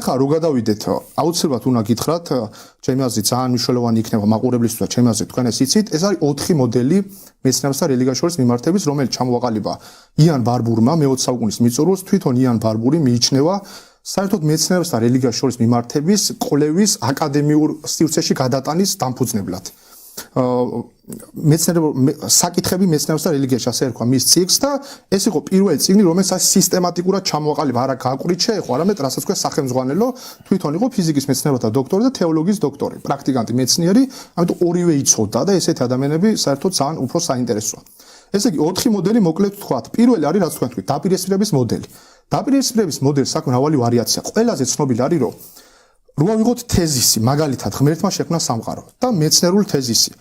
ეხლა რო გადავიდეთ, აუცილებლად უნდა გითხრათ, ჩემი აზრით ძალიან მნიშვნელოვანი იქნება მაყურებლისთვის და ჩემი აზრით თქვენ ეს იცით, ეს არის 4 მოდელი მეცნიერებსა და რელიგიას შორის მიმართების, რომელიც ჩამოაყალიბა იან ბარბურმა მე-20 საუკუნის მიწურულს, თვითონ იან ბარბური მიიჩნევა საერთოდ მეცნიერებსა და რელიგიას შორის მიმართების კვლევის აკადემიურ სივრცეში გადატანის დამფუძნებლად. საკითხები მეცნიერებსა და რელიგიაში ასე ერქვა მის ციკლს და ეს იყო პირველი წიგნი, რომელსაც სისტემატიკურად ჩამოაყალიბა, არა გაკვირით შეეხო, არამედ რასაც ქვია სახელმძღვანელო, თვითონ იყო ფიზიკის მეცნიერებათა დოქტორი და თეოლოგიის დოქტორი, პრაქტიკანტი მეცნიერი, ამიტომ ორივე იცოდა და ესეთი ადამიანები საერთოდ ძალიან უფრო საინტერესოა. ესე იგი 4 მოდელი მოკლედ ვთქვათ. პირველი არის რაც თქვენ თქვით, დაპირისპირების მოდელი. დაპირისპირების მოდელის აქვს მრავალი ვარიაცია. ყველაზე ცნობილი არის რომ რო ვიღოთ თეზისი, მაგალითად ღმერთმა შექმნა სამყარო და მეცნიერული თეზისი.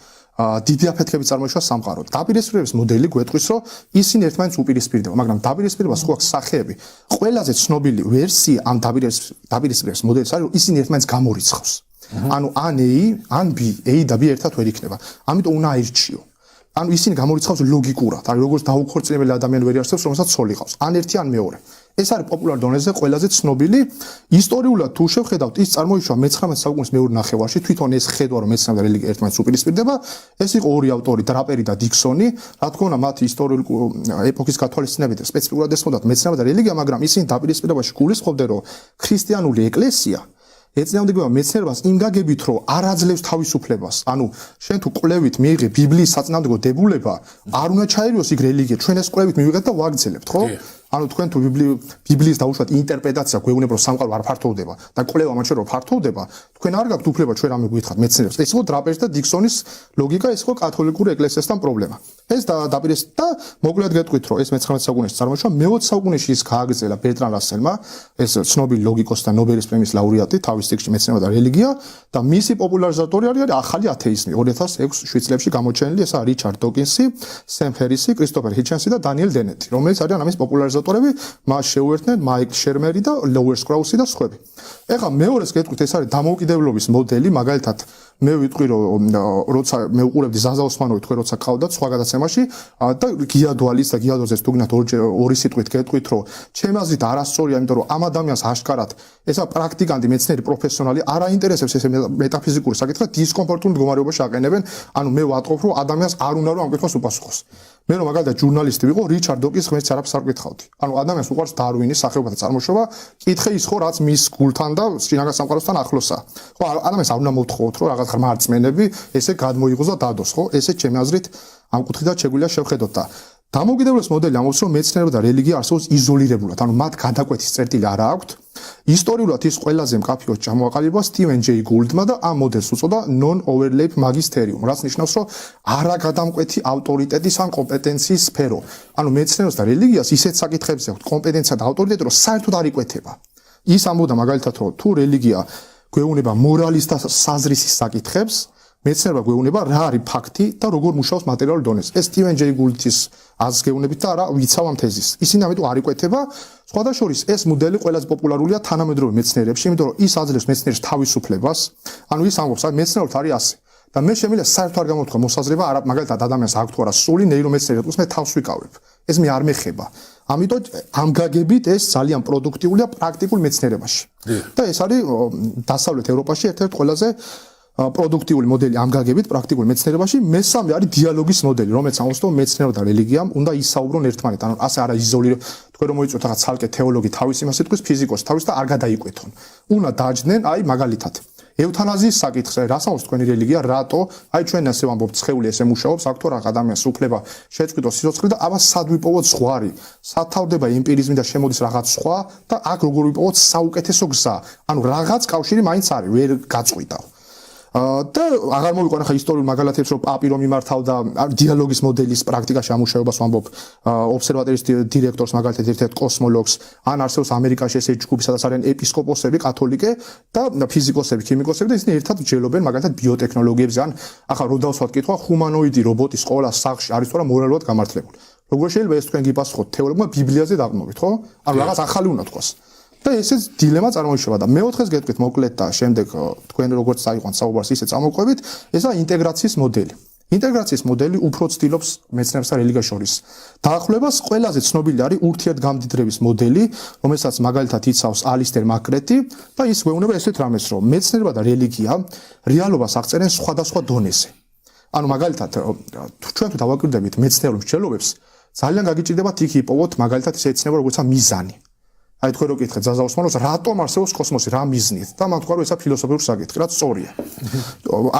დიდი აფეთქების წარმოიშვა სამყარო. დაპირისპირების მოდელი გვეტყვის, რომ ისინი ერთმანეთს უპირისპირდება, მაგრამ დაპირისპირებას ხო აქვს სახეები. ყველაზე ცნობილი ვერსია ამ დაპირისპირების მოდელის არის, რომ ისინი ერთმანეთს გამორიცხავს. ანუ ან A, ან B, A და B ერთად ვერ იქნება. ამიტომ უნდა აირჩიო. ანუ ისინი გამორიცხავს ლოგიკურად, არის როგორც დაუქორწინებელი ადამიანი ვერ არსებობს, რომელსაც ცოლი ყავს. ან ერთი, ან მეორე. ეს არის პოპულარ დონეზე ყველაზე ცნობილი. ისტორიულად თუ შევხედავთ, ის წარმოიშვა მე-19 საუკუნის მეორე ნახევარში, თვითონ ეს ხედვა რომ მეცნიერება და რელიგია ერთმანეთს უპირისპირდება, ეს იყო ორი ავტორი, დრაპერი და დიქსონი. რა თქმა უნდა, მათი ისტორიული ეპოქის გათვალისწინებით სპეციფიკურად ესმოდათ მეცნიერება და რელიგია, მაგრამ ისინი დაპირისპირებაში გულისხმობდნენ, რომ ქრისტიანული ეკლესია ეწინააღმდეგება მეცნიერებას იმ გაგებით, რომ არ აძლევს თავისუფლებას. ანუ შენ თუ კვლევით მიიღე ბიბლიის საწინააღმდეგო დებულება, არ უნდა ჩაერიოს იქ რელიგია. ჩვენ ეს კვლევით მივიღეთ და ვაგრძელებთ, ხო? ანუ თქვენ თუ ბიბლიის დაუშვათ ინტერპრეტაცია გვეუბნება, რომ სამყარო არ ფართოვდება და კვლევა მათ შორის ფართოვდება, თქვენ არ გაქვთ უფლება ჩვენ რამე გითხრათ მეცნიერებს. ეს იყო დრაპერის და დიქსონის ლოგიკა, ეს იყო კათოლიკური ეკლესიასთან პრობლემა. ეს დაპირისპირდა და მოკლედ გეტყვით, რომ ეს მე-19 საუკუნეში წარმოიშვა, მე-20 საუკუნეში ის გააგრძელა ბერტრან რასელმა, ეს ცნობილი ლოგიკოსი და ნობელის პრემიის ლაურეატი, თავის წიგნში მეცნიერება და რელიგია და მისი პოპულარიზატორი არის ახალი ათეიზმი 2006 წლებში გამოჩენილი, ესაა რიჩარდ დოკინსი, სემ ჰერისი, კრისტოფერ ჰიჩენსი და დანიელ დენეტი, რომელიც არიან ამის პოპულარიზატორები, მას შეუერთდნენ მაიკლ შერმერი და ლოუერს კრაუსი და სხვები. ეხლა მეორეს გეტყვით, ეს არის დამოუკიდებლობის მოდელი, მაგალითად მე ვიტყვი რომ როცა მე უყურებდი ზაზა ოსმანოვი თქვენ როცა ყავდათ სხვა გადაცემაში და გიადვალის და გიადოზეს თუგნათ ორი სიტყვით გეტყვით რომ ჩემი აზრით არასწორია, იმიტომ რომ ამ ადამიანს აშკარად ესა პრაქტიკანტი მეცნიერი პროფესიონალი არ აინტერესებს ეს მეტაფიზიკური საკითხი, დისკომფორტულ მდგომარეობაში აყენებენ, ანუ მე ვატყობ რომ ადამიანს არ უნდა რომ ამ კითხვას უპასუხოს. მე რომ მაგალითად ჟურნალისტი ვიყო, რიჩარდ დოკინს ღმერთს არაფერს არ გკითხავდი. ანუ ადამიანს უყვარს დარვინის სახეობათა წარმოშობა, კითხე ის ხო რაც მის გულთან და შინაგან სამყაროსთან ახლოსაა. ხო, ადამიანს არ უნდა მოთხოვოთ რომ რაღაც ღრმა რწმენები ესე გადმოიღოს და დადოს, ხო? ესე ჩემი აზრით ამ კუთხიდან შეგვიძლია შევხედოთ და დამოუკიდებლობის მოდელი ამბობს, რომ მეცნიერება და რელიგია არსებობს იზოლირებულად, ანუ მათ გადაკვეთის წერტილი არ აქვთ. ისტორიულად ის ყველაზე მკაფიოდ ჩამოაყალიბა სტივენ ჯეი გულდმა და ამ მოდელს უწოდა non-overlap magisterium, რაც ნიშნავს, რომ არაგადამკვეთი ავტორიტეტის ან კომპეტენციის სფერო. ანუ მეცნიერებას და რელიგიას ისეთ საკითხებზე აქვს კომპეტენცია და ავტორიტეტი, რომ საერთოდ არ იკვეთება. ის ამბობდა მაგალითად, რომ თუ რელიგია გვეუბნება მორალის და საზრისის საკითხებს, მეცნიერება გვეუბნება რა არის ფაქტი და როგორ მუშაობს მატერიალურ დონეზე. ეს სტივენ ჯეი გულდის აზრს გეუბნებით და არა ვიცავ ამ თეზისს. ისინი ამიტომ არ იკვეთება. სხვადასხვა ეს მოდელი ყველაზე პოპულარულია თანამედროვე მეცნიერებში, იმიტომ რომ ის აძლევს მეცნიერის თავისუფლებას. ანუ ის ამბობს, რომ მეცნიერულად არის ასე. და მე შემიძლია საერთოდ არ გამოთქვა მოსაზრება, არა მაგალითად ადამიანს აქვს თუ არა სული ნეირომეცნიერებს, მე თავს ვიკავებ. ეს მე არ მეხება. ამიტომ ამ გაგებით ეს ძალიან პროდუქტიულია პრაქტიკულ მეცნიერებაში. და ეს არის დასავლეთ ევროპაში ერთ-ერთი ყველაზე პროდუქტიული მოდელი ამ გაგებით პრაქტიკულ მეცნიერებაში. მესამე არის დიალოგის მოდელი, რომელიც ამბობს, რომ მეცნიერება და რელიგიამ უნდა ისაუბრონ ერთმანეთთან. ანუ ასე არა იზოლირებულ, თქვენ რომ მოიწვიოთ რაღაც ცალკე თეოლოგი თავის იმას იტყვის, ფიზიკოსი თავის და არ გადაიკვეთონ. უნდა დაჯდნენ, აი მაგალითად ევთანაზიის საკითხზე, რას ამბობს თქვენი რელიგია, რატო? აი ჩვენ ასე ვამბობთ, სხეული ესე მუშაობს, აქ თუ რა ადამიანს უფლება შეწყვიტოს სიცოცხლე და ამას სად ვიპოვოთ ზღვარი? სად თავდება ემპირიზმი და შემოდის რაღაც სხვა და აქ როგორ ვიპოვოთ საუკეთესო გზა? ანუ რაღაც კავშირი მაინც არის, ვერ გაწყვიტავ. და აღარ მოვიყვან ახლა ისტორიულ მაგალითებს, რომ პაპი რომ იმართავდა დიალოგის მოდელის პრაქტიკაში ამუშავებას ვამბობ, ობსერვატორიის დირექტორს მაგალითად ერთ-ერთ კოსმოლოგს, ან არსებობს ამერიკაში ესე ჯგუფი, სადაც არიან ეპისკოპოსები, კათოლიკე და ფიზიკოსები, ქიმიკოსები და ისინი ერთად მსჯელობენ მაგალითად ბიოტექნოლოგიებზე, ან ახლა რო დავსვათ კითხვა, ჰუმანოიდი რობოტის ყოლა სახლში არის თუ არა მორალურად გამართლებული. როგორ შეიძლება ეს თქვენ გიპასუხოთ თეოლოგმა ბიბლიაზე დაყნობით, ხო? ანუ რაღაც ახალი უნდა თქვას. და ესეც დილემა წარმოიშვა და მეოთხეს გეტყვით მოკლედ და შემდეგ თქვენ როგორც წაიყვანთ საუბარს ისე წამოყვებით, ესაა ინტეგრაციის მოდელი. ინტეგრაციის მოდელი უფრო ცდილობს მეცნიერებსა და რელიგიას შორის დაახლოებას. ყველაზე ცნობილი არის ურთიერთგამდიდრების მოდელი, რომელსაც მაგალითად იცავს ალისტერ მაკრეტი და ის გვეუბნება ესეთ რამეს, რომ მეცნიერება და რელიგია რეალობას აღწერენ სხვადასხვა დონეზე. ანუ მაგალითად ჩვენ თუ დავაკვირდებით მეცნიერულ მსჯელობებს, ძალიან გაგიჭირდებათ იქ იპოვოთ მაგალითად ისეთი ცნება როგორიცაა მიზანი. აი თქვენ რო გითხეთ ზაზაოსმანოს რატომ არსებობს კოსმოსი, რა მიზნით და მან თქვა რომ ესა ფილოსოფიური საკითხი, რაც სწორია.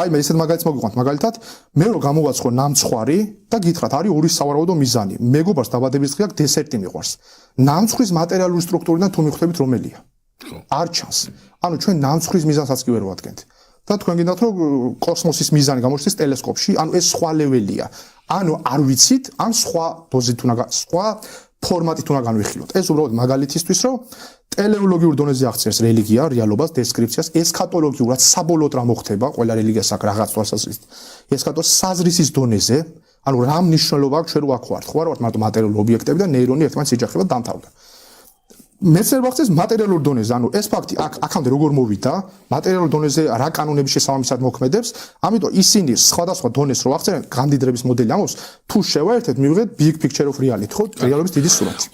აი მე ესეთ მაგალითს მოგიყვანთ, მაგალითად მე რო გამოვაცხო ნამცხვარი და გითხრათ არის ორი სავარაუდო მიზანი. მეგობარს დაბადების დღე აქვს, დესერტი მიყვარს. ნამცხვრის მატერიალური სტრუქტურიდან თუ მიხვდებით რომელია? არ ჩანს. ანუ ჩვენ ნამცხვრის მიზანსაც კი ვერ ვადგენთ. და თქვენ გინდათ რომ კოსმოსის მიზანი გამოჩნდეს ტელესკოპში, ანუ ეს სხვა ლეველია. ანუ არ ვიცით, ან სხვა დოზით უნდა სხვა ფორმატით უნდა განვიხილოთ. ეს უბრალოდ მაგალითისთვის, რომ ტელეოლოგიურ დონეზე აღწერს რელიგია, რეალობას, დესკრიფციას, ესქატოლოგიურად საბოლოოდ რა მოხდება, ყველა რელიგიას აქვს რაღაც თვალსაზრისით. ესქატოს საზრისის დონეზე, ანუ რა მნიშვნელობა აქვს ჩვენ რო აქ ვართ, ხო არ ვართ მარტო მატერიალური ობიექტები და ნეირონი ერთმანეთს იჯახება დამთავრდა. მეცნიერება აღწერს მატერიალურ დონეზე, ანუ ეს ფაქტი აქამდე როგორ მოვიდა, მატერიალურ დონეზე რა კანონების შესაბამისად მოქმედებს, ამიტომ ისინი სხვადასხვა დონეს რო აღწერენ, გამდიდრების მოდელი ამბობს, თუ შევაერთეთ, მივიღეთ big picture of reality, ხო, რეალობის დიდი სურათი.